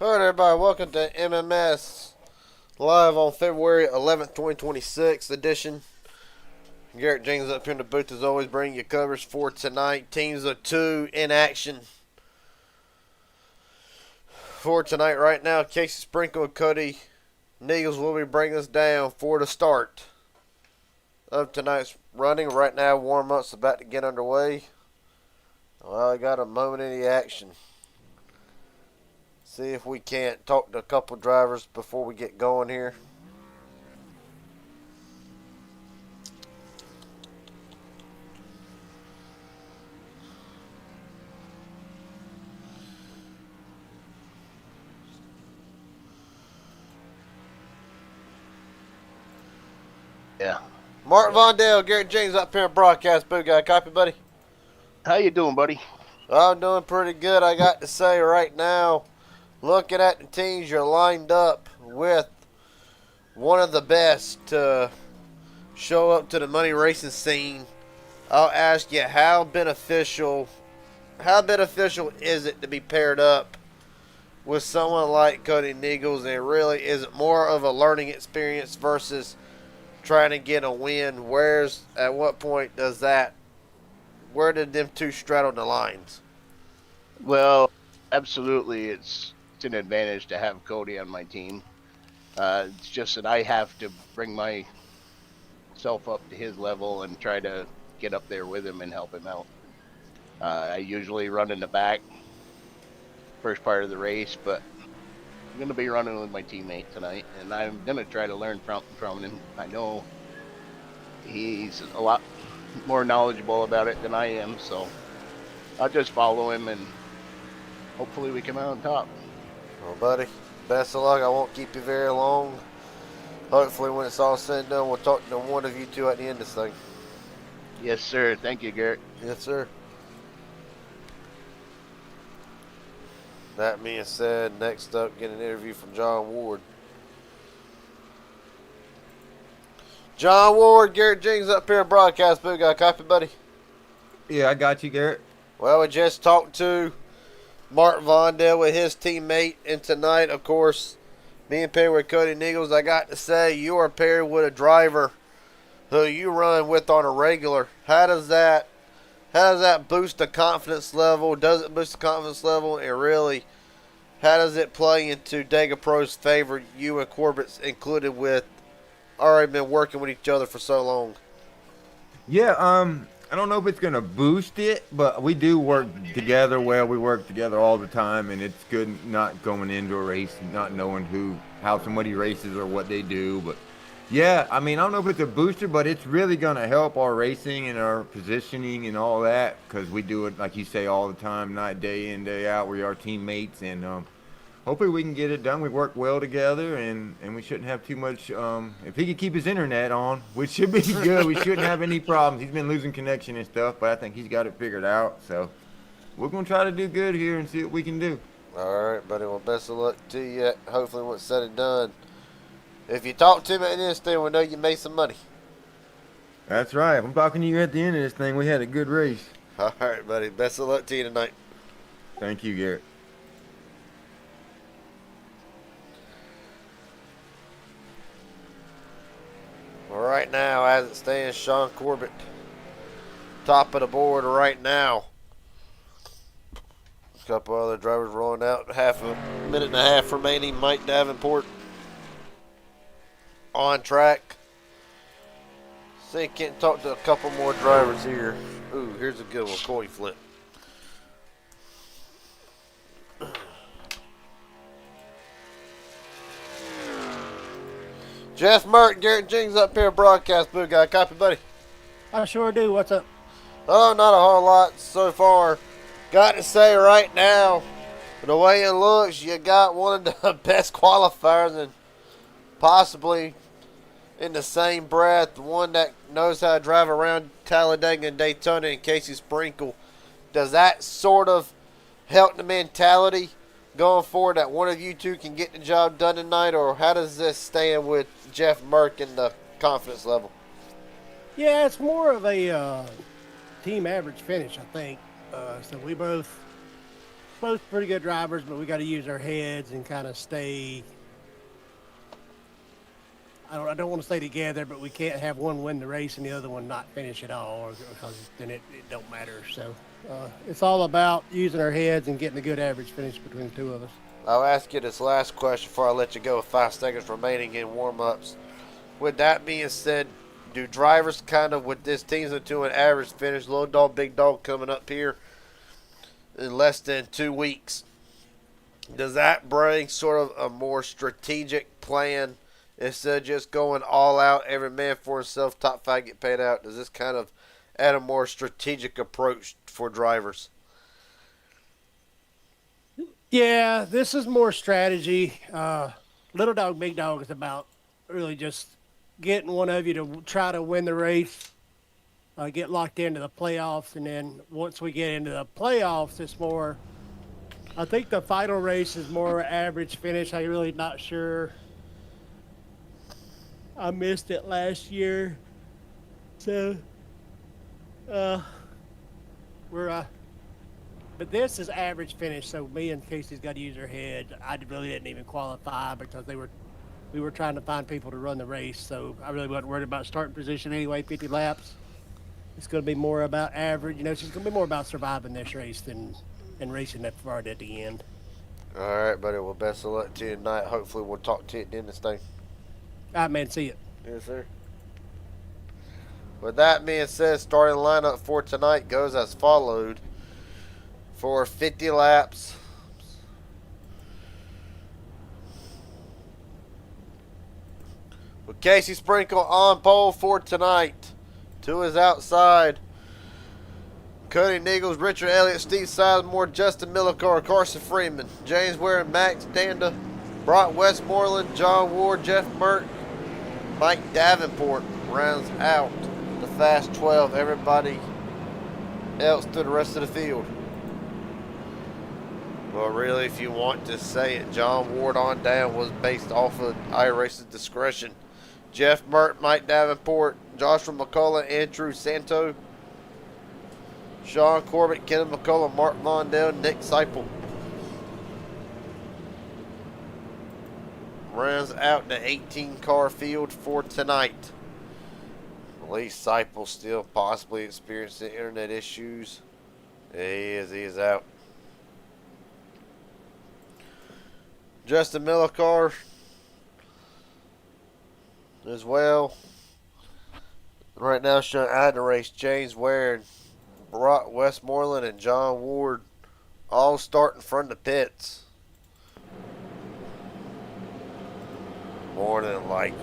All right, everybody, welcome to MMS live on February 11th, 2026 edition. Garrett James up here in the booth as always, bringing you covers for tonight. Teams of two in action for tonight right now. Casey Sprinkle and Cody Neagles will be bringing us down for the start of tonight's running. Right now, warm-up's about to get underway. Well, I got a moment in the action. See if we can't talk to a couple drivers before we get going here. Yeah. Mark Vondale, Garrett James up here in broadcast booth. Got a copy, buddy? How you doing, buddy? I'm doing pretty good. I got to say right now, looking at the teams, you're lined up with one of the best to show up to the money racing scene. I'll ask you, how beneficial is it to be paired up with someone like Cody Neagles, and really is it more of a learning experience versus trying to get a win? At what point where did them two straddle the lines? Well, absolutely, it's an advantage to have Cody on my team. It's just that I have to bring myself up to his level and try to get up there with him and help him out. I usually run in the back first part of the race, but I'm going to be running with my teammate tonight, and I'm going to try to learn from him. I know he's a lot more knowledgeable about it than I am, so I'll just follow him, and hopefully we come out on top. Well, buddy, best of luck. I won't keep you very long. Hopefully when it's all said and done, we'll talk to one of you two at the end of this thing. Yes, sir. Thank you, Garrett. Yes, sir. That being said, next up, get an interview from John Ward. John Ward, Garrett James up here in broadcast booth. Got a copy, buddy? Yeah, I got you, Garrett. Well, we just talked to Mark Vondale with his teammate, and tonight, of course, being paired with Cody Neagles, I got to say, you are paired with a driver who you run with on a regular. How does that boost the confidence level? Does it boost the confidence level? And really, how does it play into Dega Pro's favor? You and Corbett's included with already been working with each other for so long. Yeah, I don't know if it's gonna boost it, but we do work together well. We work together all the time, and it's good not going into a race and not knowing how somebody races or what they do. But yeah, I mean, I don't know if it's a booster, but it's really gonna help our racing and our positioning and all that, because we do it like you say all the time, night day in day out. We are teammates, and hopefully we can get it done. We work well together, and we shouldn't have too much. If he could keep his internet on, which should be good, we shouldn't have any problems. He's been losing connection and stuff, but I think he's got it figured out. So we're going to try to do good here and see what we can do. All right, buddy. Well, best of luck to you. Hopefully when it's said and done, if you talk to me at this thing, we know you made some money. That's right. I'm talking to you at the end of this thing. We had a good race. All right, buddy. Best of luck to you tonight. Thank you, Garrett. Well, right now, as it stands, Sean Corbett, top of the board right now. A couple other drivers rolling out. Half a minute and a half remaining. Mike Davenport on track. See, can't talk to a couple more drivers here. Ooh, here's a good one. Coin flip. Jeff Merck, Garrett Jings up here, broadcast booth. Got a copy, buddy? I sure do. What's up? Oh, not a whole lot so far. Got to say right now, the way it looks, you got one of the best qualifiers, and possibly in the same breath, one that knows how to drive around Talladega and Daytona, and Casey Sprinkle. Does that sort of help the mentality going forward that one of you two can get the job done tonight, or how does this stand with Jeff Merck and the confidence level? Yeah, it's more of a team average finish, I think. So we both both pretty good drivers, but we got to use our heads and kind of stay. I don't want to stay together, but we can't have one win the race and the other one not finish at all, because then it don't matter. So it's all about using our heads and getting a good average finish between the two of us. I'll ask you this last question before I let you go with 5 seconds remaining in warm-ups. With that being said, do drivers kind of, with this team's into an average finish, little dog, big dog coming up here in less than 2 weeks, does that bring sort of a more strategic plan instead of just going all out, every man for himself, top 5 get paid out? Does this kind of add a more strategic approach for drivers? Yeah, this is more strategy. Little dog, big dog is about really just getting one of you to try to win the race, get locked into the playoffs, and then once we get into the playoffs, it's more. I think the final race is more average finish. I'm really not sure. I missed it last year, so we're. But this is average finish, so me and Casey's got to use our head. I really didn't even qualify because we were trying to find people to run the race, so I really wasn't worried about starting position anyway, 50 laps. It's going to be more about average. It's going to be more about surviving this race than racing that far at the end. All right, buddy. Well, best of luck to you tonight. Hopefully we'll talk to you at the end of this thing. All right, man. See you. Yes, sir. With that being said, starting lineup for tonight goes as followed. For 50 laps, with Casey Sprinkle on pole for tonight. To his outside, Cody Nichols, Richard Elliott, Steve Sizemore, Justin Millicar, Carson Freeman, James Ware, Max Danda, Brock Westmoreland, John Ward, Jeff Mert, Mike Davenport rounds out the Fast 12. Everybody else to the rest of the field. Well, really, if you want to say it, John Ward on down was based off of iRace's discretion. Jeff Mert, Mike Davenport, Joshua McCullough, Andrew Santo, Sean Corbett, Kenneth McCullough, Mark Mondale, Nick Seipel. Rounds out the 18-car field for tonight. Lee Seipel still possibly experiencing internet issues. He is out. Justin Millicar as well. Right now, showing I had to race James Ware and Brock Westmoreland and John Ward all starting from the pits. More than likely.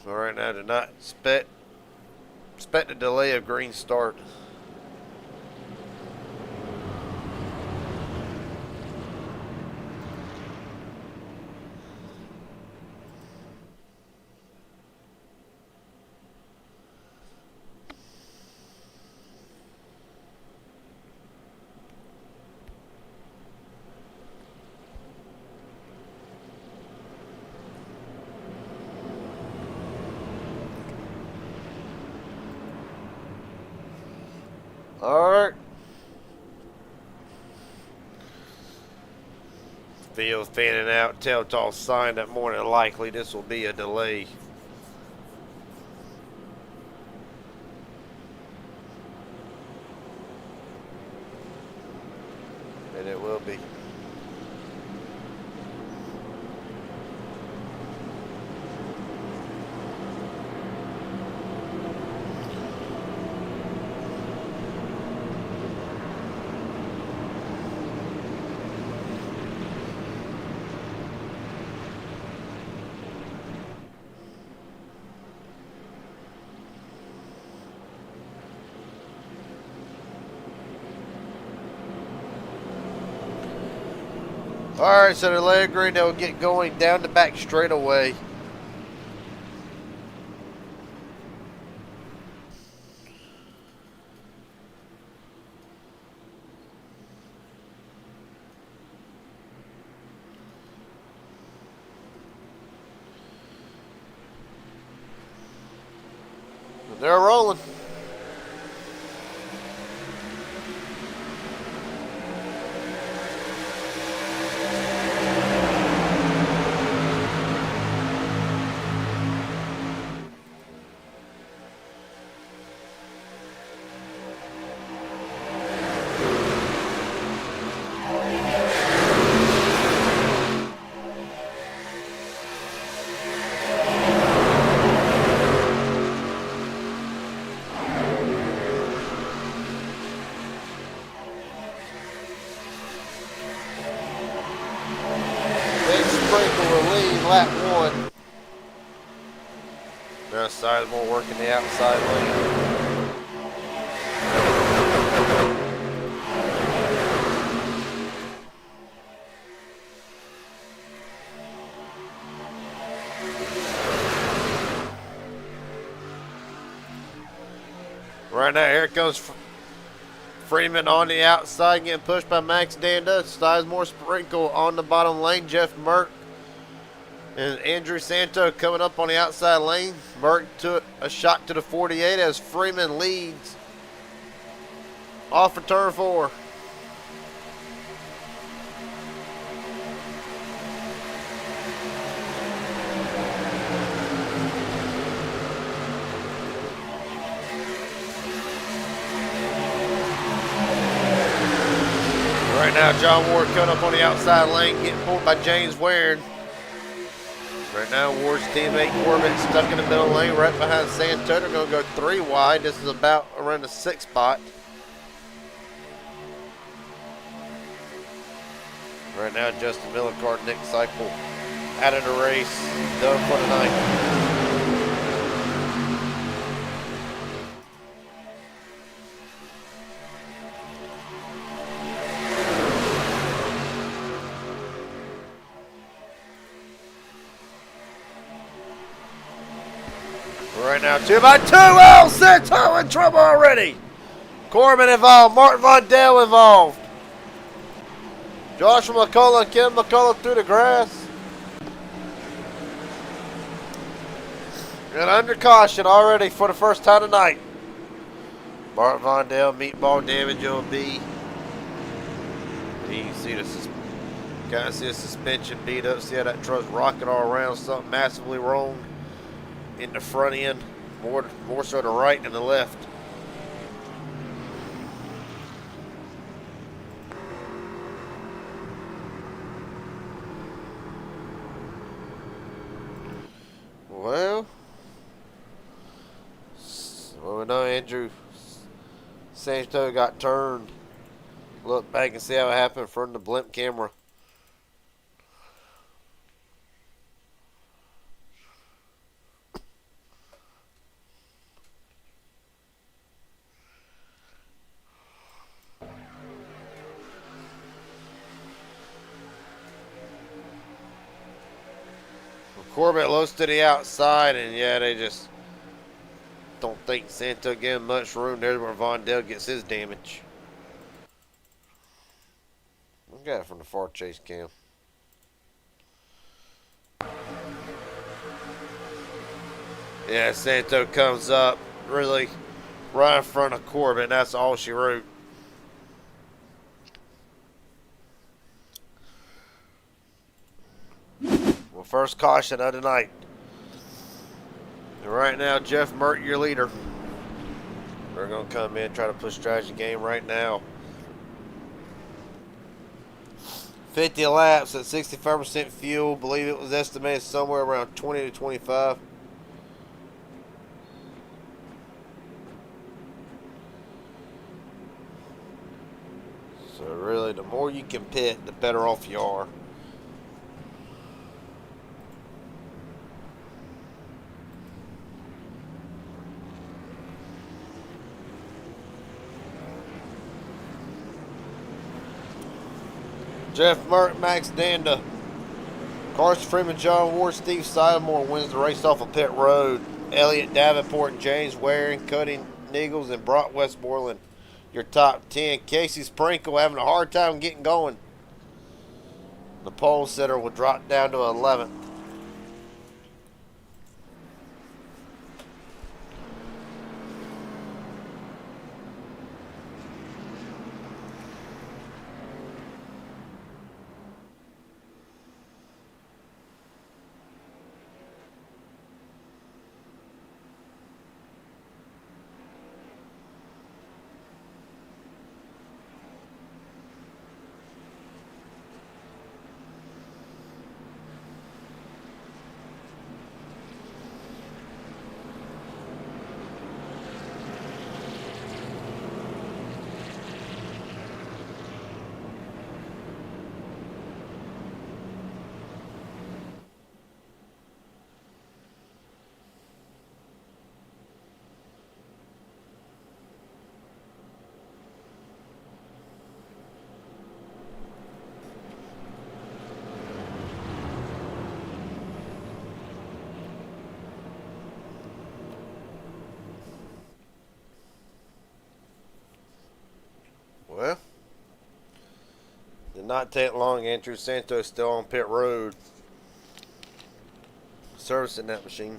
So right now, do not expect a delay of green start. Alright. Field fanning out. Telltale sign that more than likely this will be a delay. And it will be. Alright, so the leg green, they'll get going down the back straightaway. They're rolling. Lap 1. Now Sizemore working the outside lane. Right now, here comes Freeman on the outside, getting pushed by Max Danda. Sizemore Sprinkle on the bottom lane. Jeff Merck and Andrew Santo coming up on the outside lane. Merck took a shot to the 48 as Freeman leads off of turn 4. Right now, John Ward coming up on the outside lane, getting pulled by James Waring. Right now, Ward's teammate Corbett stuck in the middle lane right behind Santo. They're going to go 3 wide. This is about around the 6th spot. Right now, Justin Millicard, Nick Cycle out of the race, done for the night. Right now, 2x2. Oh, Santo in trouble already. Corbin involved. Martin Von Dale involved. Joshua McCullough and Kim McCullough through the grass. And under caution already for the first time tonight. Martin Von Dale, meatball damage on B. You can see the suspension beat up. See how that truck's rocking all around. Something massively wrong in the front end, more so the right than the left. Well, we know Andrew Santo got turned. Look back and see how it happened from the blimp camera. Corbett lows to the outside, and yeah, they just don't think Santo gave him much room. There's where Von Dale gets his damage. Look at it from the far chase cam. Yeah, Santo comes up really right in front of Corbett, and that's all she wrote. First caution of the night. And right now, Jeff Mert, your leader. We're going to come in, try to push strategy game right now. 50 laps at 65% fuel. Believe it was estimated somewhere around 20 to 25. So really, the more you can pit, the better off you are. Jeff Mert, Max Danda, Carson Freeman, John Ward, Steve Sizemore wins the race off of pit road. Elliott Davenport, James Waring, Cody Niggles, and Brock Westmoreland, your top 10. Casey Sprinkle having a hard time getting going. The pole sitter will drop down to 11th. not take long. Andrew Santos still on pit road, servicing that machine.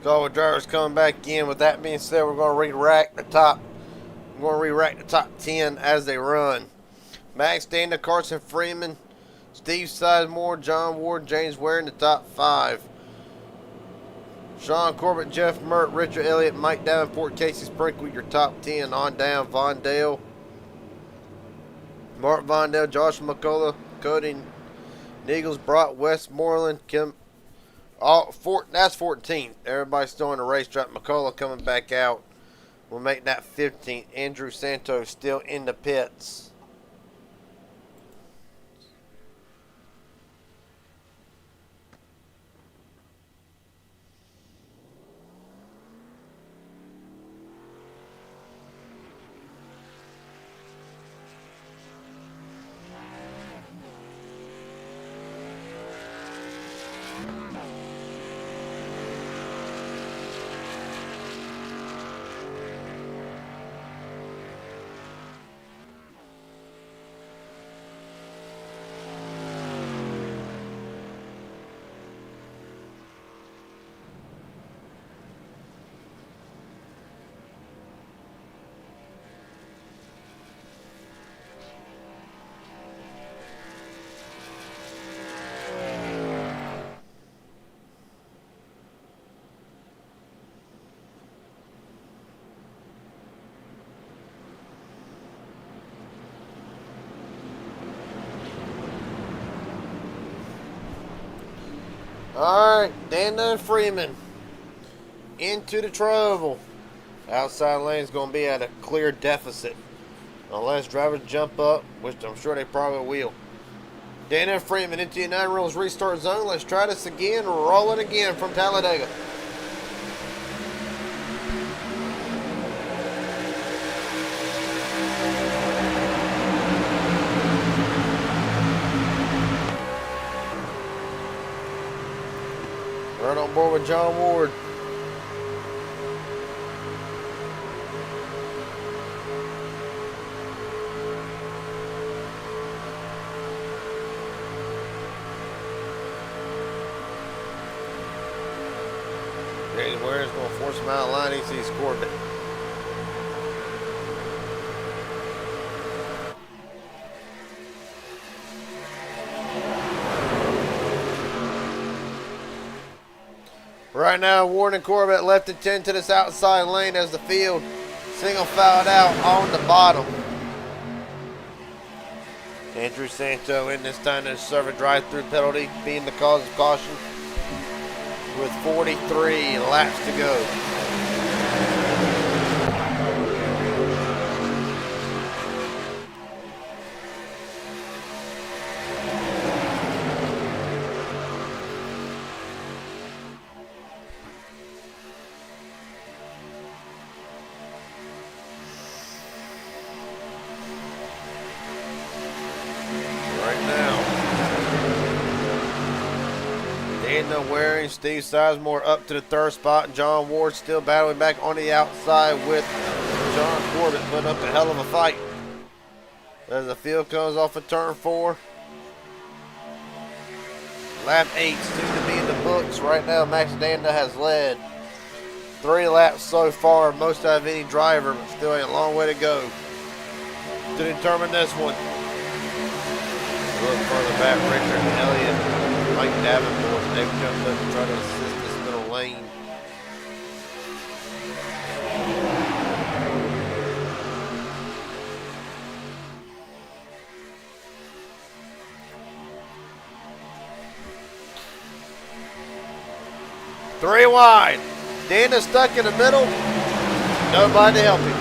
All drivers coming back in. With that being said, we're going to re-rack the top. We're going to re-rack the top 10 as they run. Max Dana, Carson Freeman, Steve Sizemore, John Ward, James Ware in the top 5. Sean Corbett, Jeff Mert, Richard Elliott, Mike Davenport, Casey Sprinkle, your top 10 on down. Von Dale, Mark Von Dale, Josh McCullough, Cody Niegels, Brock Westmoreland, Kim. That's 14. Everybody's still in the racetrack. McCullough coming back out. We'll make that 15. Andrew Santos still in the pits. Alright, Dana and Freeman into the trouble. Outside lane is going to be at a clear deficit. Unless drivers jump up, which I'm sure they probably will. Dana and Freeman into the United Rules restart zone. Let's try this again. Roll it again from Talladega. Right on board with John Ward. James Ware's going to force him out of line. He sees Corbett. Right now, Ward and Corbett left and 10 to this outside lane as the field single fouled out on the bottom. Andrew Santo in this time to serve a drive-through penalty, being the cause of caution with 43 laps to go. Waring, Steve Sizemore up to the third spot, and John Ward still battling back on the outside with John Corbett, putting up a hell of a fight. As the field comes off of turn 4. Lap 8 soon to be in the books. Right now, Max Danda has led 3 laps so far, most out of any driver, but still a long way to go to determine this one. A little further back, Richard Elliott, Mike Davenport. They've jumped up to try to assist this middle lane. 3 wide. Dan is stuck in the middle. Nobody to help him.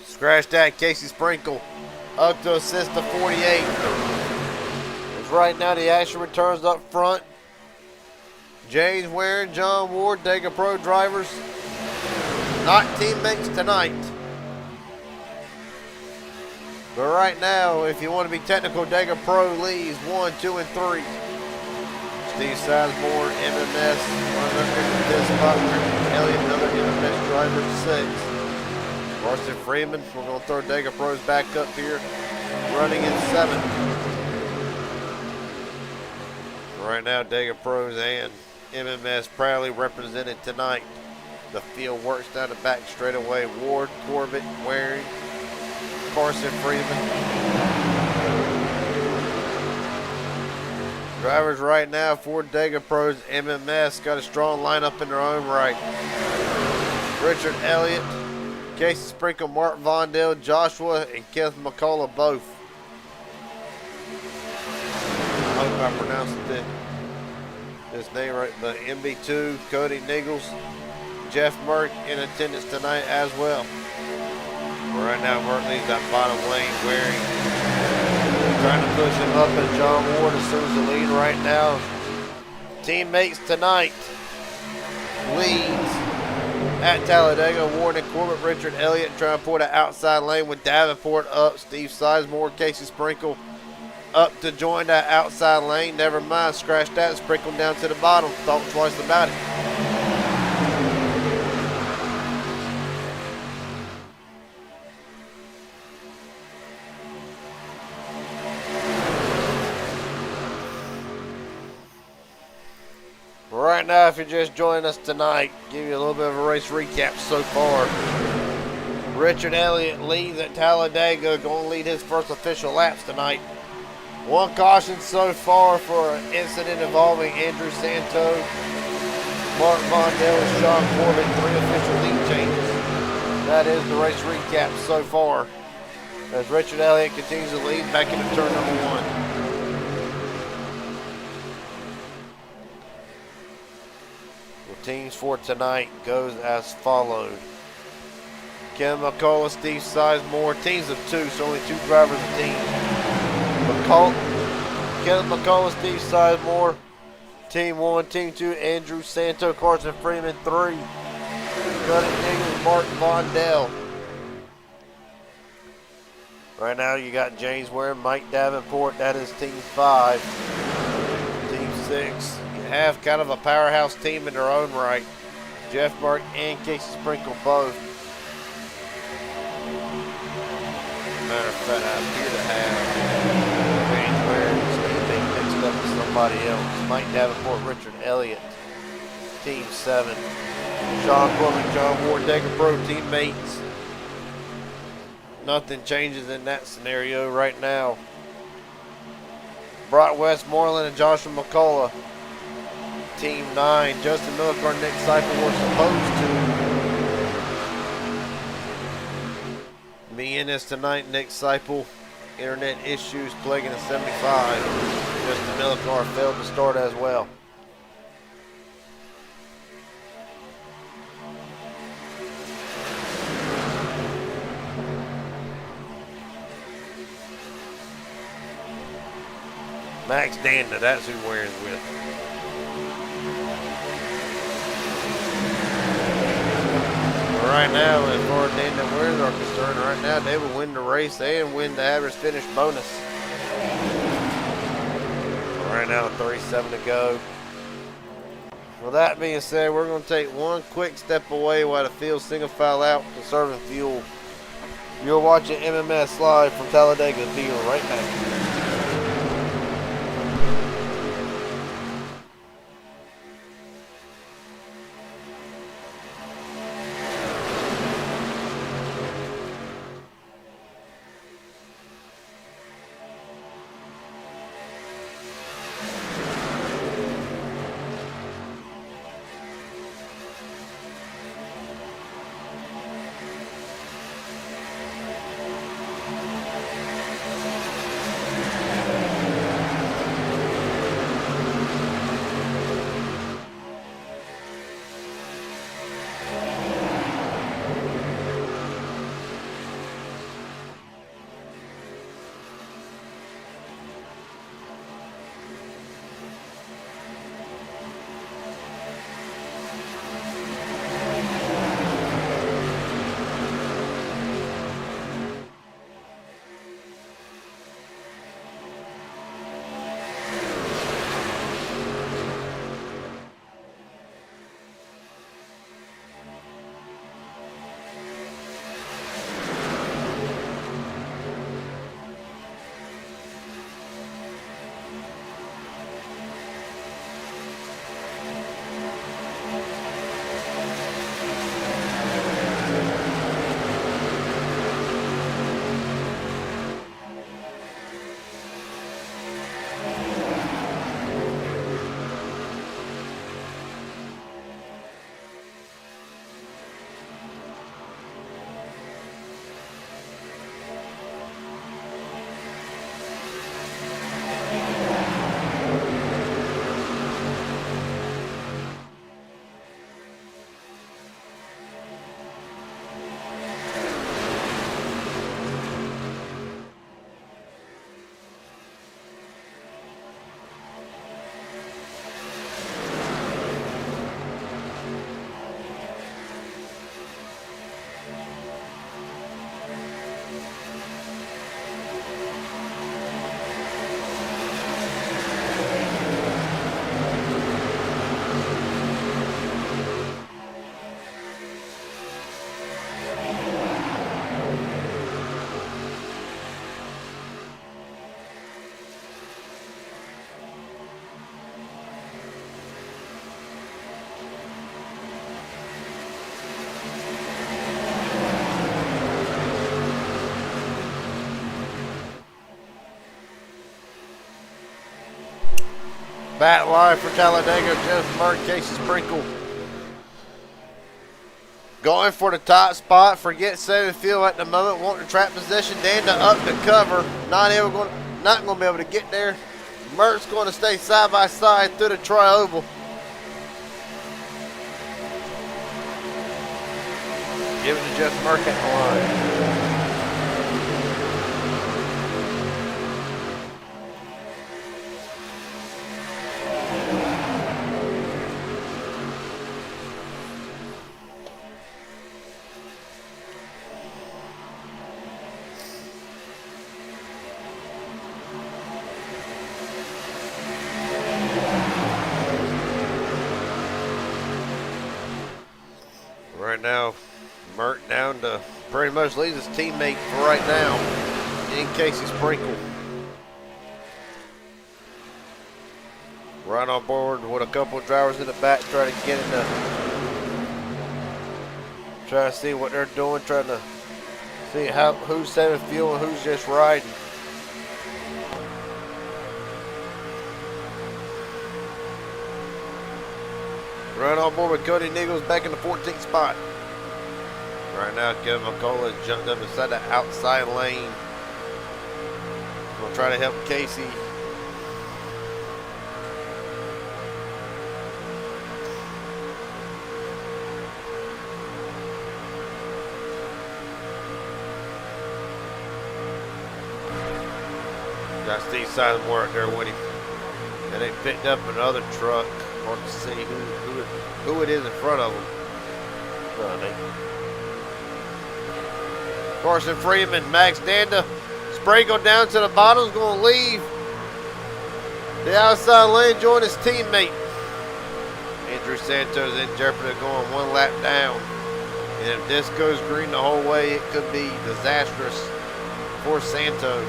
Scratch that. Casey Sprinkle up to assist the 48. As right now the action returns up front. James Waring, John Ward, Dega Pro drivers. Not teammates tonight. But right now, if you want to be technical, Dega Pro leads 1, 2, and 3. Steve Sizemore, MMS, running this spot. Elliott, another MMS driver, 6. Carson Freeman, we're going to throw Dega Pros back up here, running in 7. Right now, Dega Pros and MMS proudly represented tonight. The field works down the back straightaway. Ward, Corbett, Waring, Carson Freeman. Drivers right now for Dega Pros, MMS got a strong lineup in their own right. Richard Elliott, Casey Sprinkle, Mark Vondell, Joshua, and Kenneth McCullough both. I hope I pronounced this name right, but MB2, Cody Niggles, Jeff Merck in attendance tonight as well. Right now, Merck leads that bottom lane, Waring trying to push him up, and John Ward assumes the lead right now. Teammates tonight leads at Talladega. Ward and Corbett, Richard Elliott trying to pull the outside lane with Davenport up. Steve Sizemore, Casey Sprinkle up to join that outside lane. Never mind, scratch that, Sprinkle down to the bottom. Thought twice about it. Right now, if you're just joining us tonight, give you a little bit of a race recap so far. Richard Elliott leads at Talladega, going to lead his first official laps tonight. 1 caution so far for an incident involving Andrew Santo, Mark Vondell, and Sean Corbett. 3 official lead changes. That is the race recap so far, as Richard Elliott continues to lead back into turn number 1. Teams for tonight goes as followed. Ken McCullough, Steve Sizemore, teams of 2, so only 2 drivers a team. Ken McCullough, Steve Sizemore, team 1, team 2, Andrew Santo, Carson Freeman, 3. Cody Niggles, Mark Vondell. Right now you got James Ware, Mike Davenport, that is team 5. Team 6. Have kind of a powerhouse team in their own right. Jeff Mark and Casey Sprinkle both. Matter of fact, I appear to have James Ware and Steve being mixed up with somebody else. Mike Davenport, Richard Elliott, team 7. Sean Corbin, John Ward, Dega Pro teammates. Nothing changes in that scenario right now. Brock Westmoreland and Joshua McCullough. Team 9, Justin Millicar, Nick Seipel were supposed to be in this tonight. Nick Seipel, internet issues plaguing the 75. Justin Millicar failed to start as well. Max Danda, that's who Waring's with. Right now, as far as Dan and Waring are concerned, right now they will win the race and win the average finish bonus. Right now, 37 to go. With that being said, we're going to take one quick step away while the field single file out, conserving fuel. You're watching MMS live from Talladega. Be right back. Bat line for Talladega, Jeff Merck, Casey Sprinkle. Going for the top spot. Forget 7th field at the moment. Wanting track position. Danda up to cover. Not going to be able to get there. Merck's going to stay side by side through the tri-oval. Give it to Jeff Merck at the line. Right now, Merck down to pretty much leads his teammate for right now in Casey Sprinkle. Right on board with a couple of drivers in the back trying to get into, trying to see what they're doing, trying to see who's 7th field and who's just riding. Right on board with Cody Nichols back in the 14th spot. Right now, Kevin McCullough has jumped up inside the outside lane. Gonna try to help Casey. Got Steve Sizemore out there with him. And they picked up another truck. Want to see who it is in front of them. Carson Freeman, Max Danda, Sprinkle down to the bottom, is going to leave the outside lane, join his teammate. Andrew Santos in jeopardy of going one lap down. And if this goes green the whole way, it could be disastrous for Santos.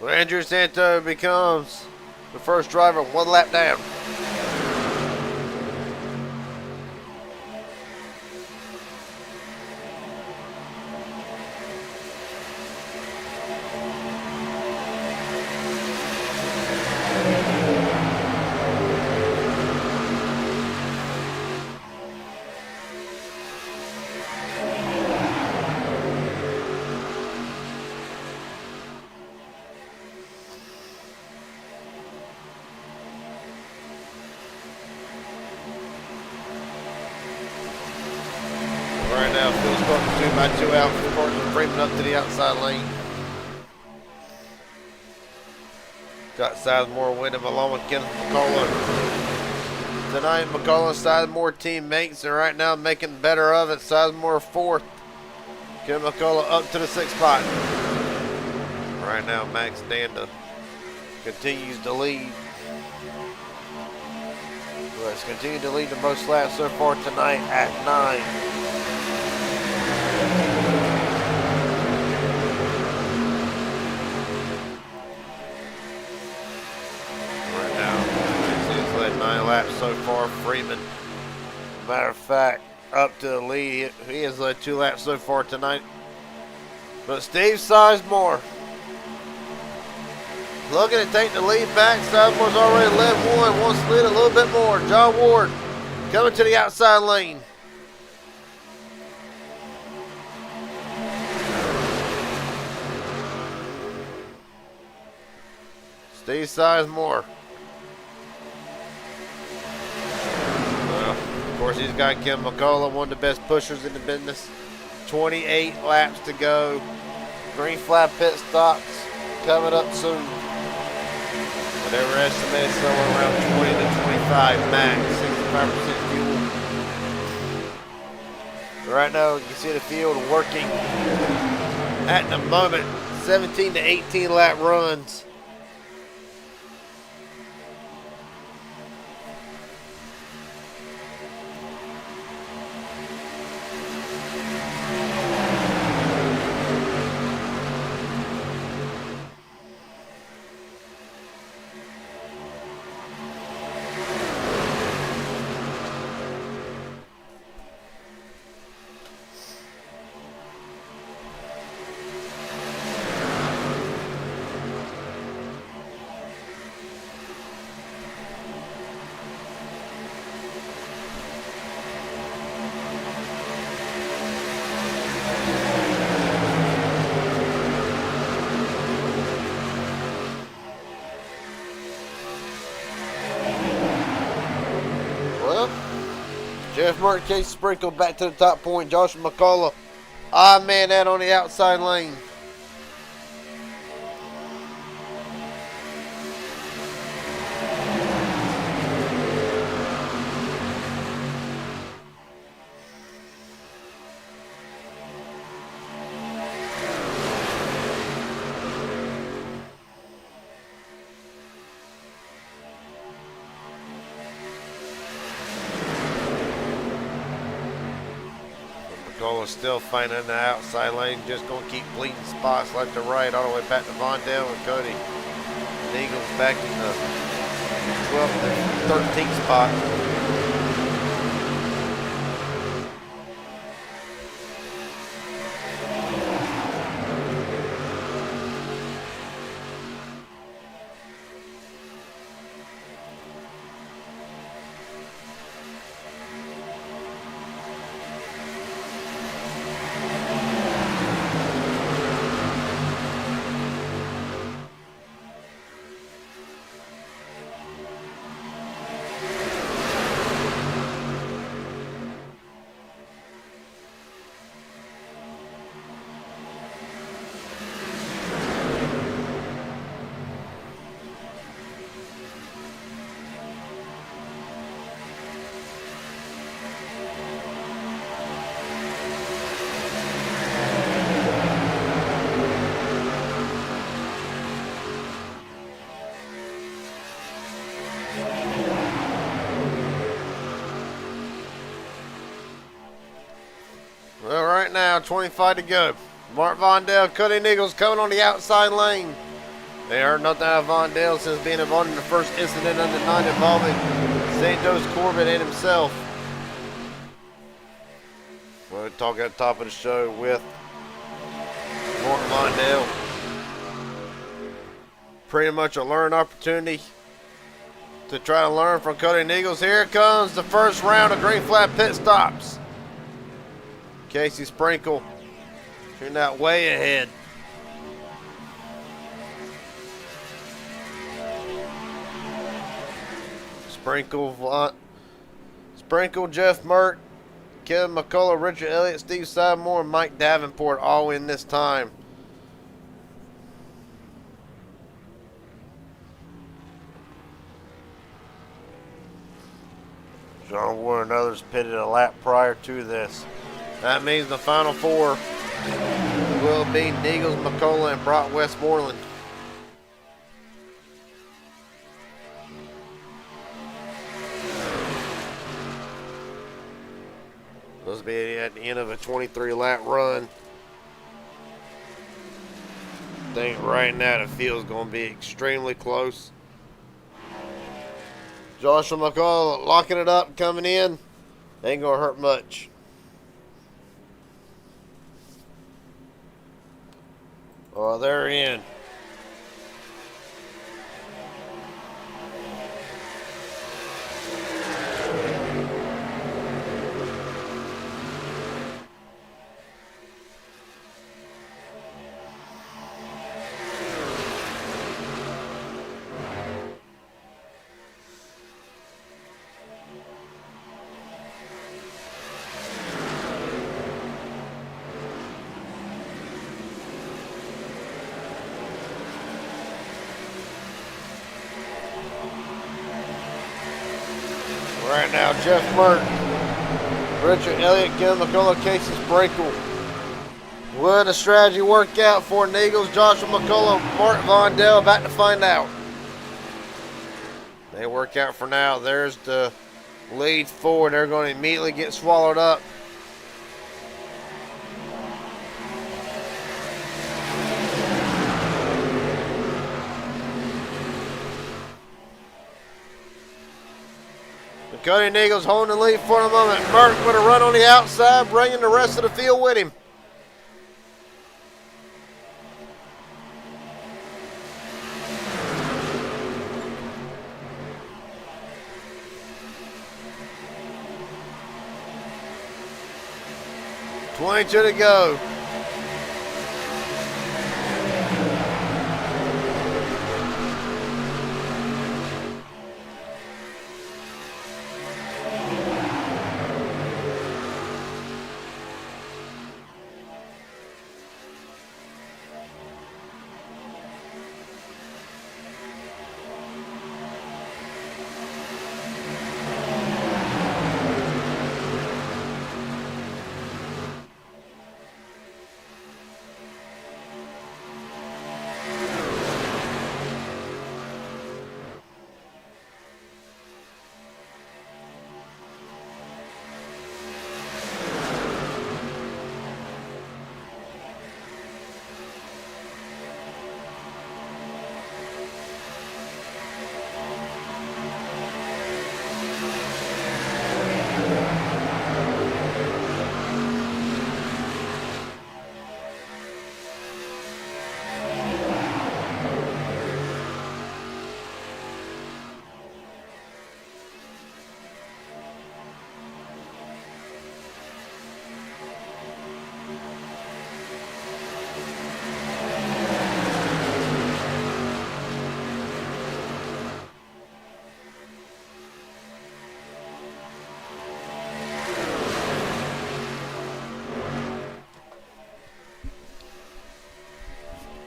Andrew Santos becomes the first driver one lap down. Right now, Phil's going 2 by 2 out for Carson Freeman up to the outside lane. Got Sizemore with him along with Kenneth McCullough. Tonight, McCullough and Sizemore teammates, and right now making better of it. Sizemore 4th. Kenneth McCullough up to the 6th spot. Right now, Max Danda continues to lead. Well, it's continued to lead the most laps so far tonight at 9. Laps so far. Freeman, matter of fact, up to the lead. He has led 2 laps so far tonight. But Steve Sizemore looking to take the lead back. Sizemore's already led 1, wants to lead a little bit more. John Ward coming to the outside lane. Steve Sizemore. Of course, he's got Kim McCullough, one of the best pushers in the business. 28 laps to go. Green flag pit stops coming up soon. Whatever estimated somewhere around 20 to 25 max, 65% fuel. Right now, you can see the field working at the moment. 17 to 18 lap runs. Jeff Merck, Casey Sprinkle back to the top point. Joshua McCullough, odd man out on the outside lane. McCullough still finding the outside lane, just going to keep bleeding spots left to right all the way back to Vondell and Cody. The Eagles back in the 12th and 13th spot. Well, right now, 25 to go. Mark Vondell, Cody Eagles coming on the outside lane. They heard nothing out of Vondell since being involved in the first incident under 9 involving Santos Corbett and himself. We'll talk at the top of the show with Mark Vondell. Pretty much a learn opportunity to try to learn from Cody Eagles. Here comes the first round of Green Flag pit stops. Casey Sprinkle turned out way ahead. Sprinkle, Jeff Mert, Kevin McCullough, Richard Elliott, Steve Sidemore, and Mike Davenport all in this time. John Ward and others pitted a lap prior to this. That means the final four will be Eagles, McCullough, and Brock Westmoreland. This will be at the end of a 23-lap run. I think right now the field's going to be extremely close. Joshua McCullough locking it up, coming in. Ain't going to hurt much. Oh, they're in. Right now, Jeff Mert, Richard Elliott, Kevin McCullough, Casey Sprinkle. Would a strategy work out for the Eagles? Joshua McCullough, Mark Vondell, about to find out. They work out for now. There's the lead forward. They're going to immediately get swallowed up. Cody Eagles holding the lead for the moment. Merck with a run on the outside, bringing the rest of the field with him. .22 to go.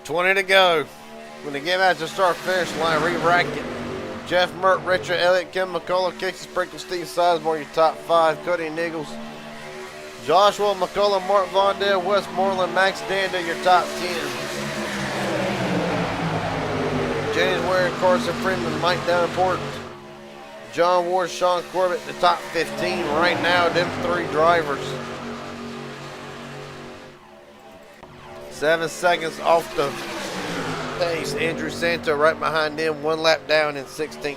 20 to go. When the game has to start finish line, re-rack it. Jeff Mert, Richard Elliott, Kim McCullough, Casey Sprinkle, Steve Sizemore, your top 5. Cody Niggles, Joshua McCullough, Mark Vondale, Westmoreland, Max Danda, your top 10. James Ware, Carson Freeman, Mike Davenport, John Ward, Sean Corbett, the top 15 right now, them 3 drivers. 7 seconds off the pace. Andrew Santo right behind them, 1 lap down in 16th.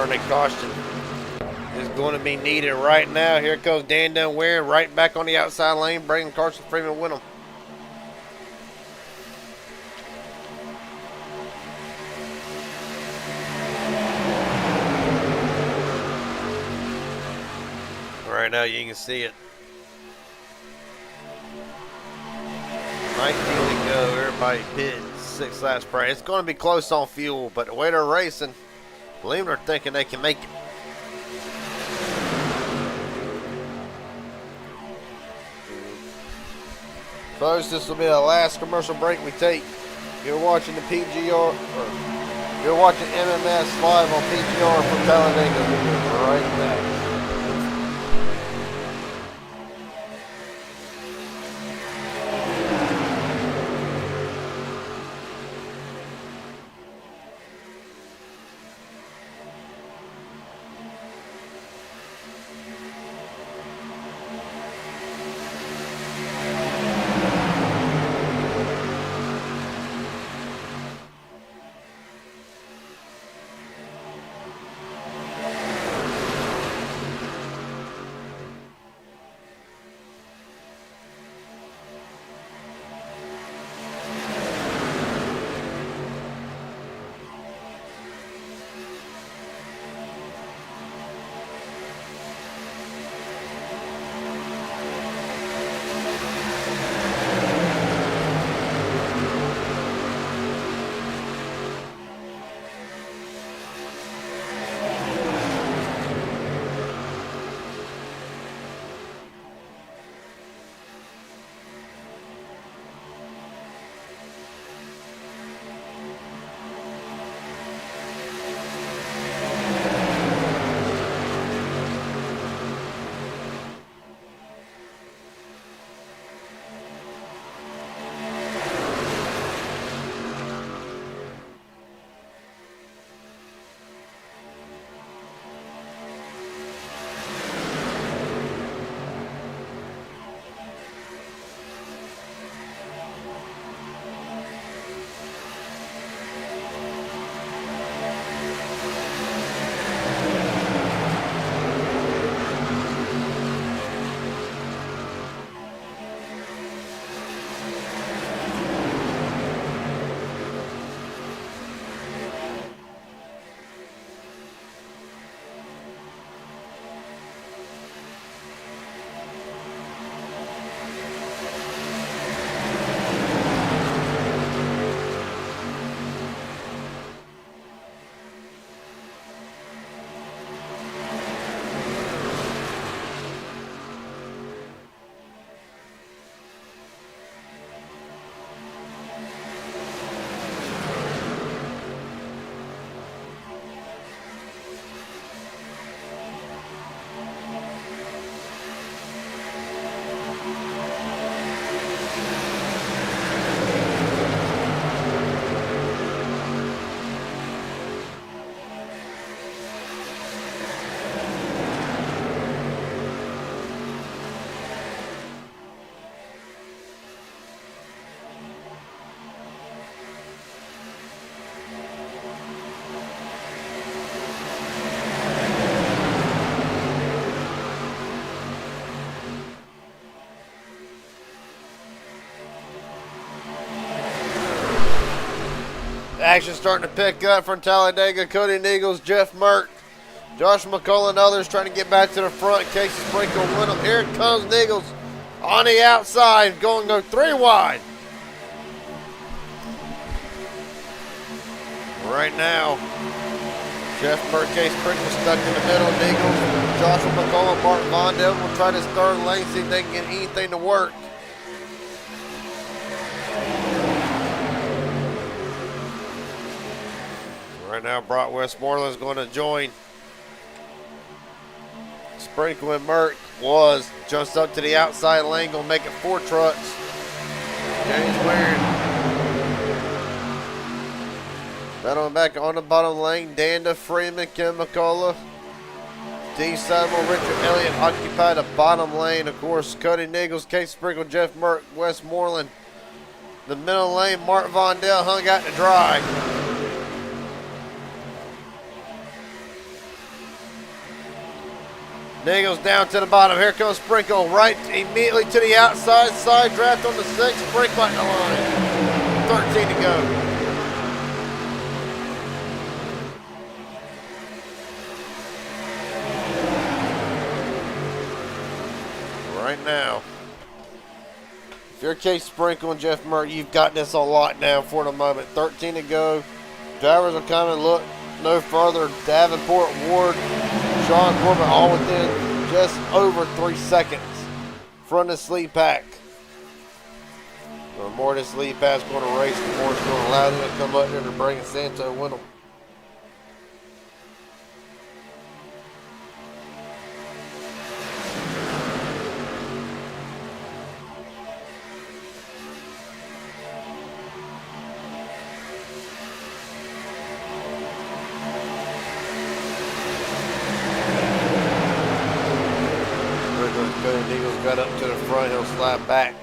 A caution is going to be needed right now. Here goes Dan Dunware right back on the outside lane, bringing Carson Freeman with him. Right now you can see it. 19 to go. Everybody pit. 6 laps per. It's going to be close on fuel, but the way they're racing, believe they're thinking they can make it. Folks, this will be the last commercial break we take. You're watching the PGR, or you're watching MMS live on PGR from Talladega. We're right back. Action starting to pick up from Talladega. Cody Nichols, Jeff Merck, Josh McCullough, and others trying to get back to the front. Casey Sprinkle win them. Here comes Nichols on the outside, going to go 3 wide. Right now, Jeff Merck, Casey Sprinkle stuck in the middle. Nichols, Joshua McCullough, Mark Vondell will try this third lane, see if they can get anything to work. Right now, Brock Westmoreland is going to join Sprinkle and Merck. Jumps up to the outside lane, going to make it 4 trucks. James Waring. Battling back on the bottom lane. Danda, Freeman, Kim McCullough, Dean Sudwell, Richard Elliott occupy the bottom lane. Of course, Cody Nichols, Case Sprinkle, Jeff Merck, Westmoreland. The middle lane, Mark Vondell hung out to dry. Nichols down to the bottom. Here comes Sprinkle right immediately to the outside. Side draft on the 6. Sprinkle at the line. 13 to go. Right now, if you're Case Sprinkle and Jeff Merck, you've got this on lockdown for the moment. 13 to go. Drivers are coming. Look no further. Davenport, Ward, Sean Corbett all within just over 3 seconds from this lead pack. The more this lead pack's going to race, the more it's going to allow them to come up here to bring Santo with them. Cody Nichols got up to the front, he'll slide back.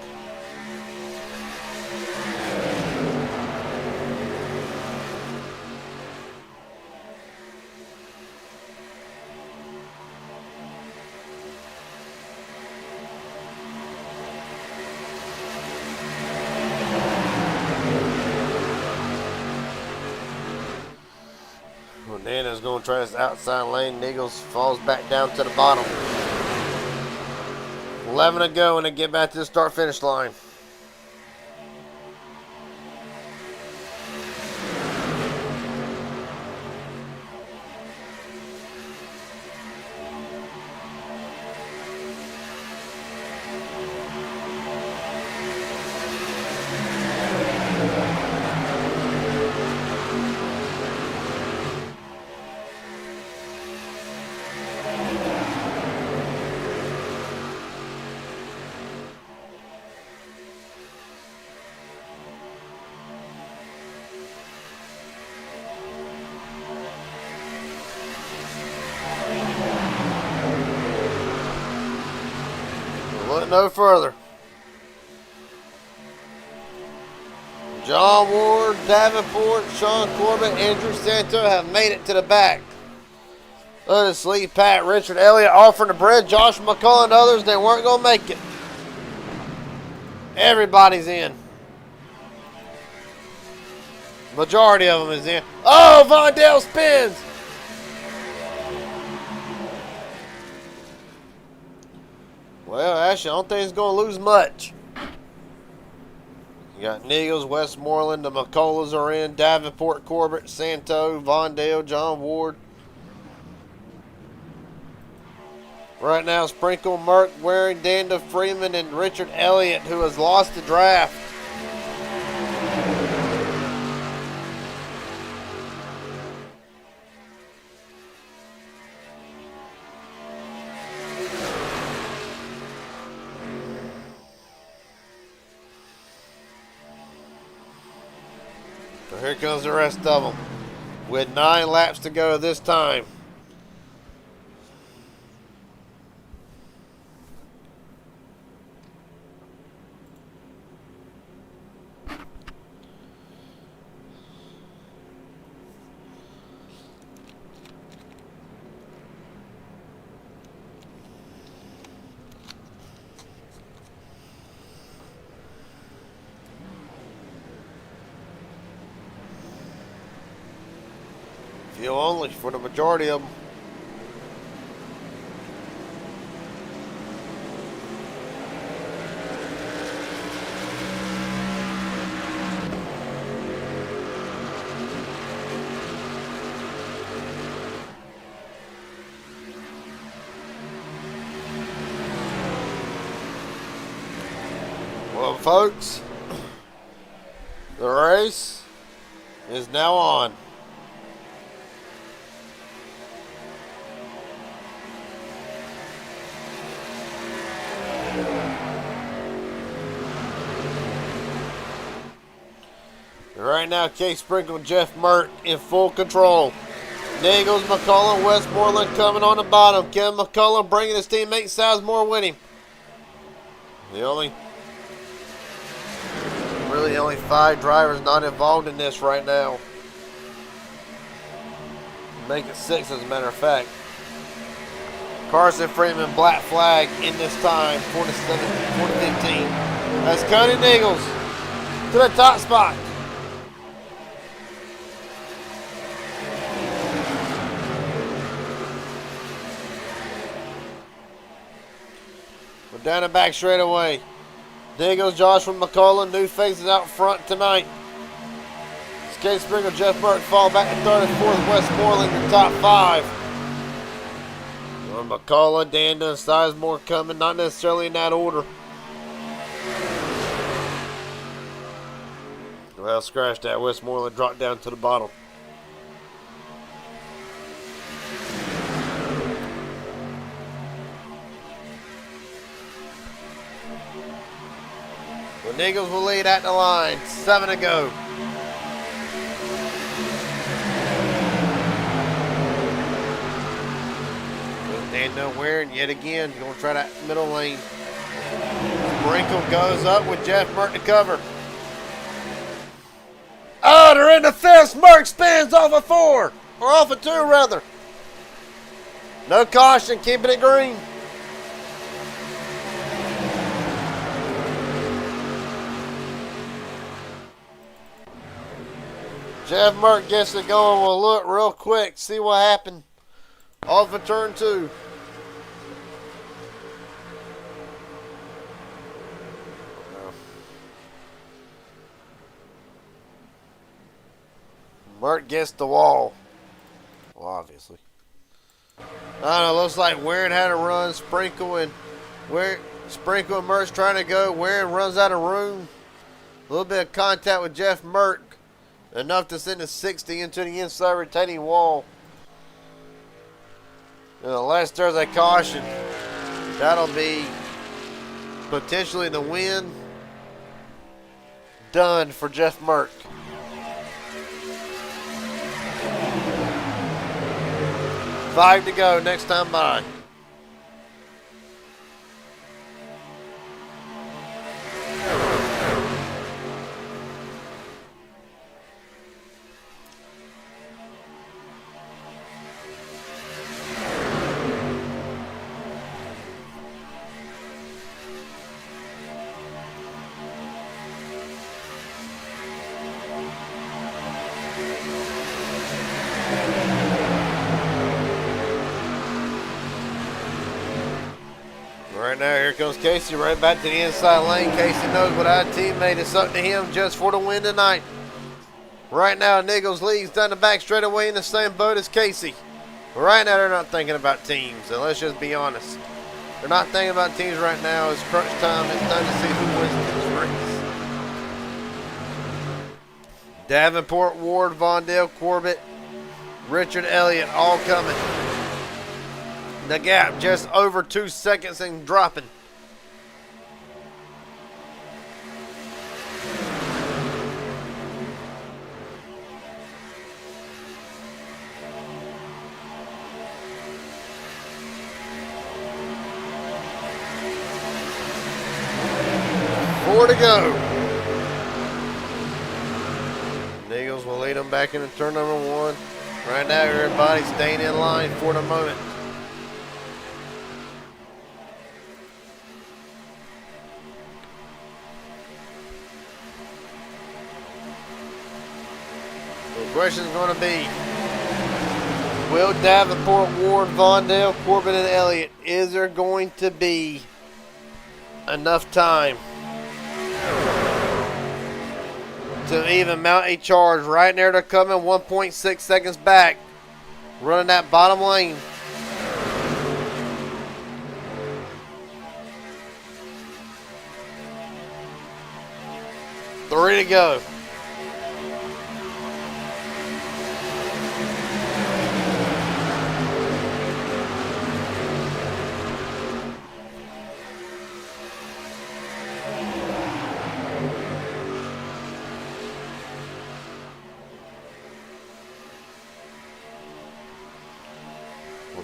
Well, Nana's going to try this outside lane. Nichols falls back down to the bottom. 11 to go and they get back to the start-finish line. Look no further. John Ward, Davenport, Sean Corbett, Andrew Santo have made it to the back. Look at this lead pack. Richard Elliott offering the bread. Josh McCullough and others, they weren't going to make it. Everybody's in. Majority of them is in. Oh, Vondell spins. Well, actually, I don't think it's going to lose much. You got Nichols, Westmoreland, the McCulloughs are in, Davenport, Corbett, Santo, Vondale, John Ward. Right now, Sprinkle, Merck, Waring, Danda, Freeman, and Richard Elliott, who has lost the draft. So here comes the rest of them with 9 laps to go this time. Fuel only for the majority of them. Well, folks, the race is now on. Right now, Case Sprinkle and Jeff Mert in full control. Niggles, McCullum, Westmoreland coming on the bottom. Kevin McCullum bringing his teammate Sizemore with him. Really only 5 drivers not involved in this right now. Make it 6 as a matter of fact. Carson Freeman, black flag in this time, 4 to 15. That's Cody Niggles to the top spot. We're down the back straightaway. Niggles, Josh from McCullough, new faces out front tonight. Skate Sprinkle, Jeff Burke fall back to third and fourth. Westmoreland in the top 5. Well, McCullough, Danda, and Sizemore coming, not necessarily in that order. Well, scratch that. Westmoreland dropped down to the bottom. The Niggles will lead at the line. 7 to go. Danda wearing yet again. Going to try that middle lane. Sprinkle goes up with Jeff Mert to cover. Oh, they're in the fence. Mert spins off of 4. Or off of 2, rather. No caution. Keeping it green. Jeff Mert gets it going. We'll look real quick. See what happened. Off of turn 2. Mert gets the wall. Well, obviously. I don't know. Looks like Warren had a run. Sprinkle and Mert's trying to go. Warren runs out of room. A little bit of contact with Jeff Mert. Enough to send a 60 into the inside retaining wall. Unless there's a caution, that'll be potentially the win. Done for Jeff Mert. Five to go next time by. Right now, here comes Casey right back to the inside lane. Casey knows what our teammate is up to him just for the win tonight. Right now, Niggles leads down the back straightaway in the same boat as Casey. But right now, they're not thinking about teams, and let's just be honest. They're not thinking about teams right now. It's crunch time. It's time to see who wins this race. Davenport, Ward, Vondale, Corbett, Richard Elliott all coming. The gap just over 2 seconds and dropping. Four to go. Niggles will lead them back into turn number 1. Right now, everybody's staying in line for the moment. The question is going to be, Will Davenport, Ward, Vondale, Corbin, and Elliott. Is there going to be enough time to even mount a charge? Right there, they're coming 1.6 seconds back. Running that bottom lane. Three to go.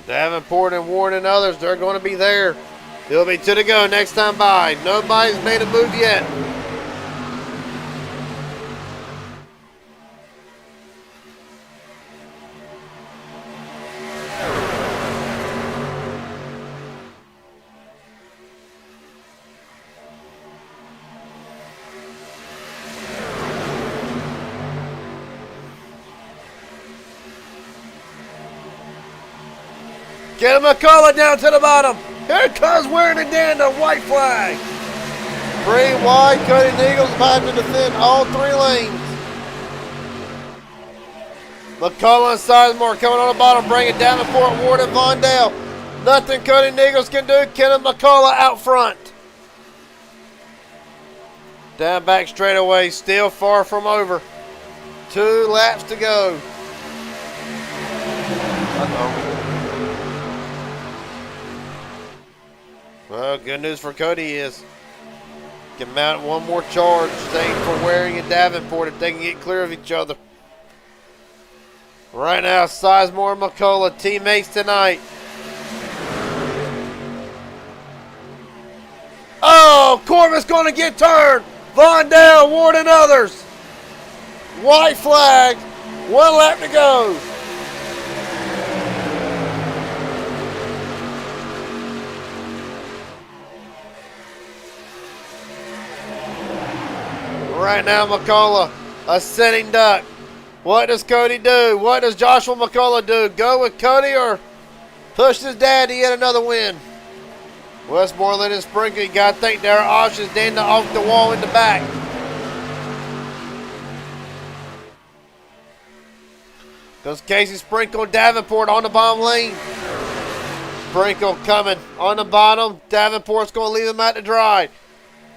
Davenport and Ward and others, they're going to be there. It'll be 2 to go next time by. Nobody's made a move yet. Get McCullough down to the bottom. Here comes wearing a dander, white flag. 3 wide, Cody Eagles about to defend all 3 lanes. McCullough and Sizemore coming on the bottom, bringing down the Fort Ward and Vondale. Nothing Cody Eagles can do. Kenneth McCullough out front. Down back straightaway, still far from over. 2 laps to go. Uh-oh. Well, good news for Cody is can mount one more charge. Same for Waring and Davenport if they can get clear of each other. Right now, Sizemore and McCullough, teammates tonight. Oh, Corbin's going to get turned. Vondale, Ward, and others. White flag. 1 lap to go. Right now, McCullough, a sitting duck. What does Cody do? What does Joshua McCullough do? Go with Cody or push his dad to get another win? Westmoreland and Sprinkle. You got to think Darrell Osh is down off the wall in the back. Goes Casey Sprinkle and Davenport on the bottom lane. Sprinkle coming on the bottom. Davenport's going to leave him out to dry.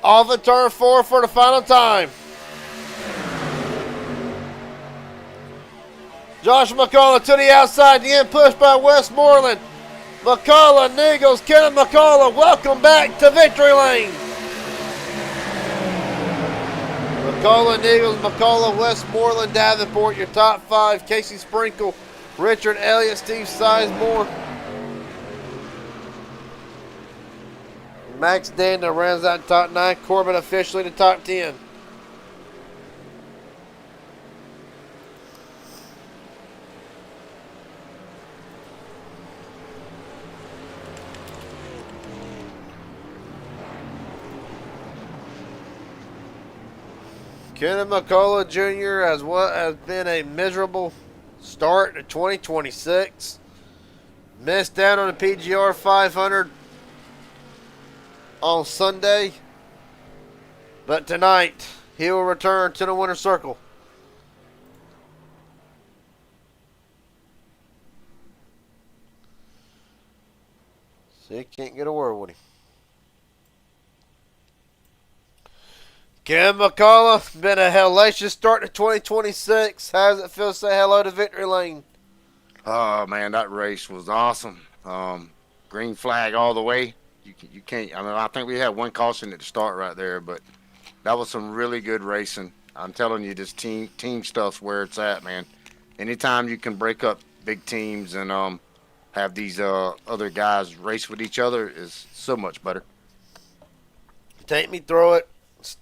Off of turn 4 for the final time. Josh McCullough to the outside, the end push by Westmoreland. McCullough, Niggles, Kenneth McCullough, welcome back to victory lane. McCullough, Niggles, McCullough, Westmoreland, Davenport, your top 5. Casey Sprinkle, Richard Elliott, Steve Sizemore. Max Danda rounds out top 9. Corbin officially the top 10. Kenneth McCullough Jr. has what has been a miserable start to 2026. Missed out on the PGR 500 on Sunday, but tonight he will return to the winner's circle. See, can't get a word with him. Ken McCullough, been a hellacious start to 2026. How does it feel to say hello to victory lane? Oh man, that race was awesome. Green flag all the way. You can't. I mean, I think we had one caution at the start right there, but that was some really good racing. I'm telling you, this team stuff's where it's at, man. Anytime you can break up big teams and have these other guys race with each other is so much better. Take me through it.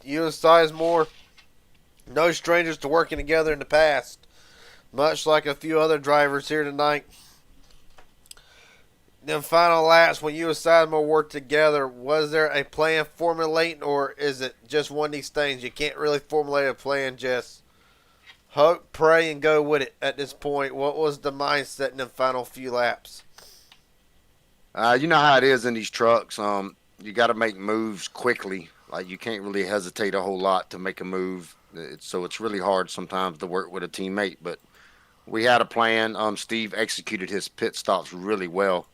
You and Sizemore, no strangers to working together in the past, much like a few other drivers here tonight. Them final laps when you and Sizemore worked together, was there a plan formulating, or is it just one of these things you can't really formulate a plan, just hope, pray, and go with it at this point. What was the mindset in the final few laps? You know how it is in these trucks. You got to make moves quickly. Like you can't really hesitate a whole lot to make a move. So it's really hard sometimes to work with a teammate. But we had a plan. Steve executed his pit stops really well,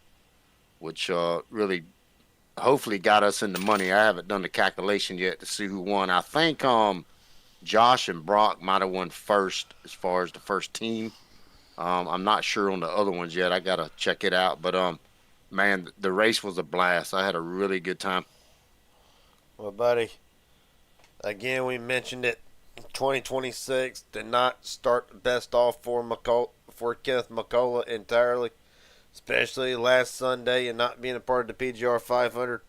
which really hopefully got us in the money. I haven't done the calculation yet to see who won. I think Josh and Brock might have won first as far as the first team. I'm not sure on the other ones yet. I gotta check it out. But man, the race was a blast. I had a really good time. Well, buddy, again, we mentioned it. 2026 did not start the best off for Kenneth McCullough entirely, especially last Sunday and not being a part of the PGR 500.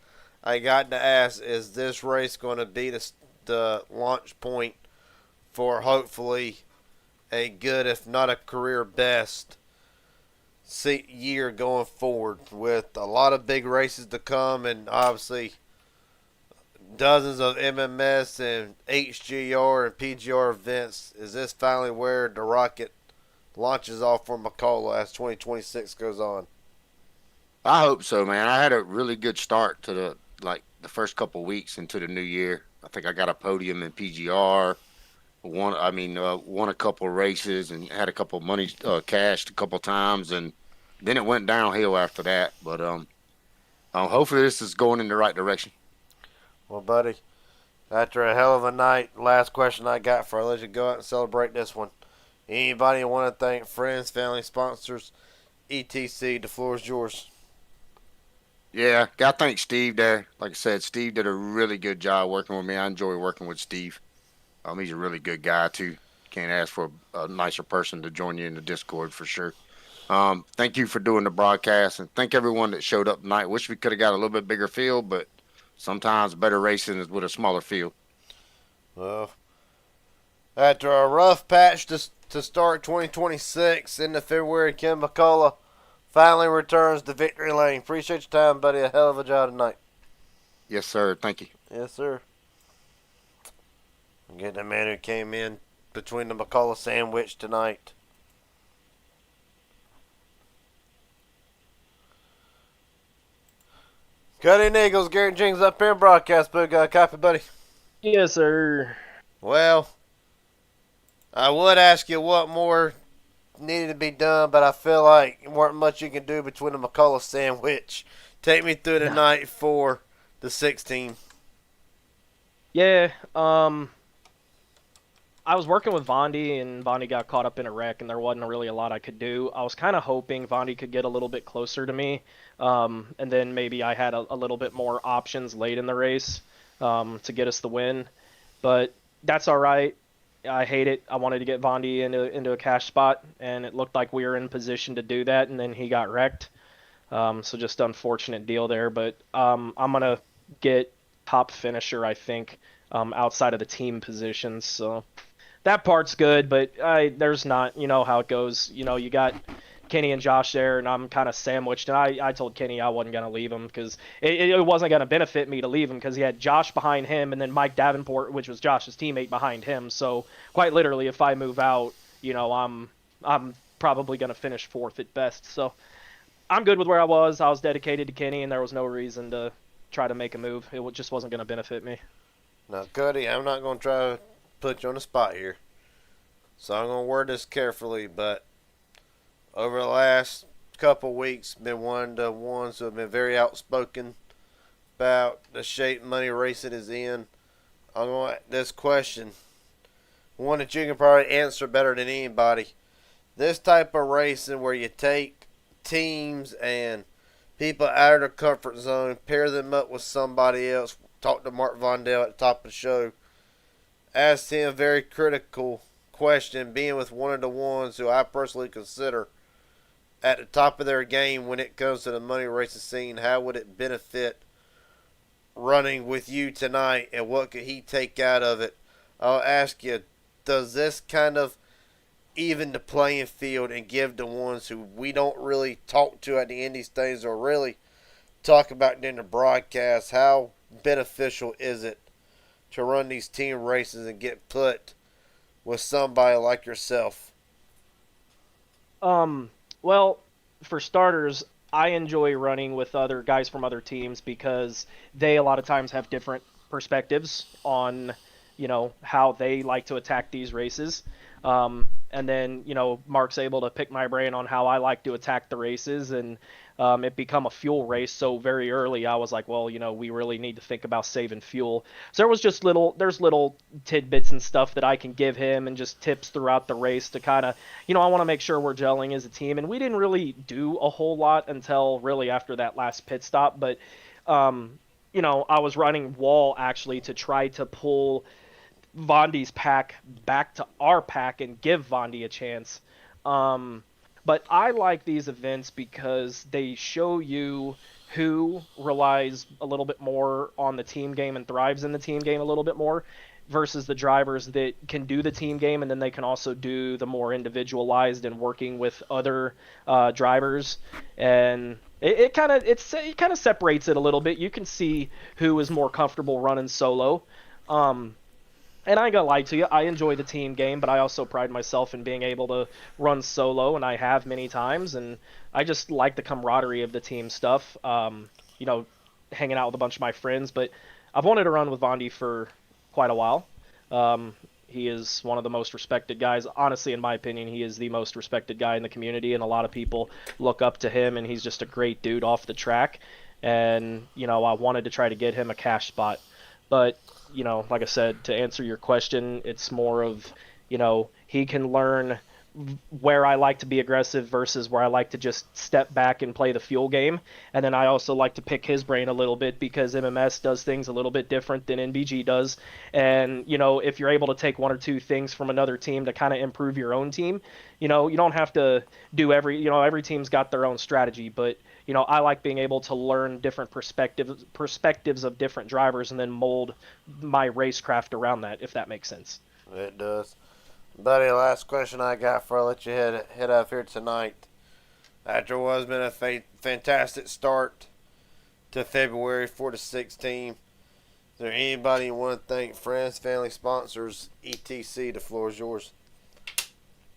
I got to ask, is this race going to be the launch point for hopefully a good, if not a career best, year going forward with a lot of big races to come and obviously dozens of MMS and HGR and PGR events? Is this finally where the rocket launches off for McCullough as 2026 goes on? I hope so, man. I had a really good start to the first couple of weeks into the new year. I think I got a podium in PGR. Won a couple of races and had a couple of money cashed a couple of times, and then it went downhill after that. But hopefully this is going in the right direction. Well, buddy, after a hell of a night, last question I got for I let you go out and celebrate this one. Anybody want to thank friends, family, sponsors, etc.? The floor is yours. Yeah, got to thank Steve there. Like I said, Steve did a really good job working with me. I enjoy working with Steve. He's a really good guy too. Can't ask for a nicer person to join you in the Discord for sure. Thank you for doing the broadcast, and thank everyone that showed up tonight. Wish we could have got a little bit bigger field, but sometimes better racing is with a smaller field. Well, after a rough patch to start 2026 into February, Ken McCullough finally returns to victory lane. Appreciate your time, buddy. A hell of a job tonight. Yes, sir. Thank you. Yes, sir. Get the man who came in between the McCullough sandwich tonight. Cuddy and Eagles, Garrett Jenkins up here in broadcast booth. Got a copy, buddy? Yes, sir. Well, I would ask you what more needed to be done, but I feel like there weren't much you can do between the McCullough sandwich. Take me through the night for the 16. Yeah, I was working with Vondi, and Vondi got caught up in a wreck, and there wasn't really a lot I could do. I was kind of hoping Vondi could get a little bit closer to me, and then maybe I had a little bit more options late in the race to get us the win. But that's all right. I hate it. I wanted to get Vondi into a cash spot, and it looked like we were in position to do that, and then he got wrecked. So just unfortunate deal there. But I'm going to get top finisher, I think, outside of the team positions. So that part's good, but there's not, you know how it goes. You know, you got Kenny and Josh there, and I'm kind of sandwiched. And I told Kenny I wasn't going to leave him because it wasn't going to benefit me to leave him because he had Josh behind him and then Mike Davenport, which was Josh's teammate, behind him. So quite literally, if I move out, you know, I'm probably going to finish fourth at best. So I'm good with where I was. I was dedicated to Kenny, and there was no reason to try to make a move. It just wasn't going to benefit me. Now, Cuddy, I'm not going to try to put you on the spot here, so I'm going to word this carefully, but over the last couple weeks, been one of the ones who have been very outspoken about the shape money racing is in. I'm going to this question, one that you can probably answer better than anybody. This type of racing where you take teams and people out of their comfort zone, pair them up with somebody else. Talked to Mark Vondell at the top of the show. Asked him a very critical question, being with one of the ones who I personally consider at the top of their game when it comes to the money racing scene. How would it benefit running with you tonight, and what could he take out of it? I'll ask you, does this kind of even the playing field and give the ones who we don't really talk to at the Indies things or really talk about during the broadcast, how beneficial is it to run these team races and get put with somebody like yourself? Well, for starters, I enjoy running with other guys from other teams because they a lot of times have different perspectives on, how they like to attack these races. And then, Mark's able to pick my brain on how I like to attack the races, and it become a fuel race. So very early, I was like, well, we really need to think about saving fuel. So there's little tidbits and stuff that I can give him, and just tips throughout the race to kind of, I want to make sure we're gelling as a team. And we didn't really do a whole lot until really after that last pit stop, but I was running wall actually to try to pull Vondi's pack back to our pack and give Vondi a chance. But I like these events because they show you who relies a little bit more on the team game and thrives in the team game a little bit more versus the drivers that can do the team game, and then they can also do the more individualized and working with other drivers. And it kind of separates it a little bit. You can see who is more comfortable running solo. And I ain't gonna lie to you, I enjoy the team game, but I also pride myself in being able to run solo, and I have many times, and I just like the camaraderie of the team stuff, hanging out with a bunch of my friends. But I've wanted to run with Vondi for quite a while. He is one of the most respected guys. Honestly, in my opinion, he is the most respected guy in the community, and a lot of people look up to him, and he's just a great dude off the track. And, I wanted to try to get him a cash spot. But, like I said, to answer your question, it's more of, he can learn where I like to be aggressive versus where I like to just step back and play the fuel game. And then I also like to pick his brain a little bit because MMS does things a little bit different than NBG does. And, if you're able to take one or two things from another team to kind of improve your own team, you don't have to do every team's got their own strategy, but I like being able to learn different perspectives of different drivers and then mold my racecraft around that, if that makes sense. It does. Buddy, last question I got before I let you head out here tonight. After what has been a fantastic start to February for the 6 team, is there anybody you want to thank? Friends, family, sponsors, etc. The floor is yours.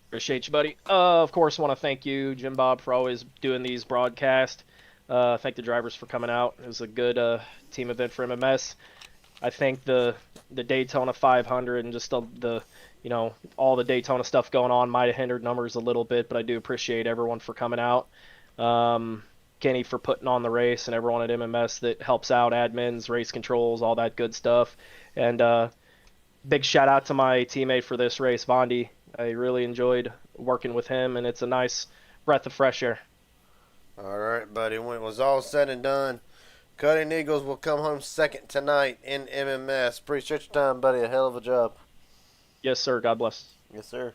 Appreciate you, buddy. Of course, want to thank you, Jim Bob, for always doing these broadcasts. Thank the drivers for coming out. It was a good team event for MMS. I think the Daytona 500 and just the all the Daytona stuff going on might have hindered numbers a little bit, but I do appreciate everyone for coming out. Kenny for putting on the race, and everyone at MMS that helps out, admins, race controls, all that good stuff. And big shout out to my teammate for this race, Vondi. I really enjoyed working with him, and it's a nice breath of fresh air. All right, buddy. When it was all said and done, Cutting Eagles will come home second tonight in MMS. Appreciate your time, buddy. A hell of a job. Yes, sir. God bless. Yes, sir.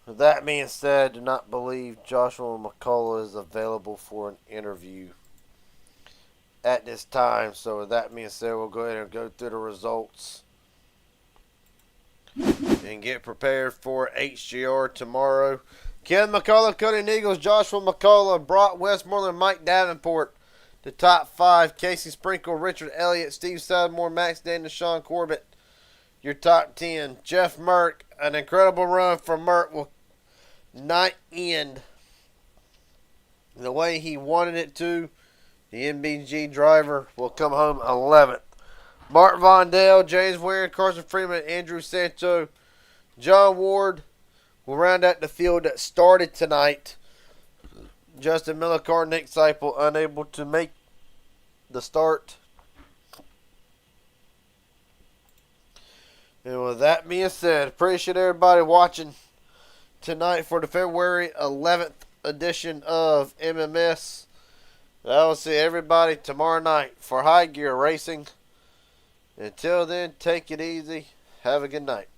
With that being said, do not believe Joshua McCullough is available for an interview at this time. So with that being said, we'll go ahead and go through the results and get prepared for HGR tomorrow. Ken McCullough, Cutting Eagles, Joshua McCullough, Brock Westmoreland, Mike Davenport. The top 5, Casey Sprinkle, Richard Elliott, Steve Sadmore, Max Daniel, Sean Corbett. Your top 10, Jeff Merck. An incredible run from Merck will not end the way he wanted it to. The MBG driver will come home 11th. Mark Vondell, James Ware, Carson Freeman, Andrew Sancho, John Ward will round out the field that started tonight. Justin Millicar, Nick Seipel unable to make the start. And with that being said, appreciate everybody watching tonight for the February 11th edition of MMS. I will see everybody tomorrow night for High Gear Racing. Until then, take it easy. Have a good night.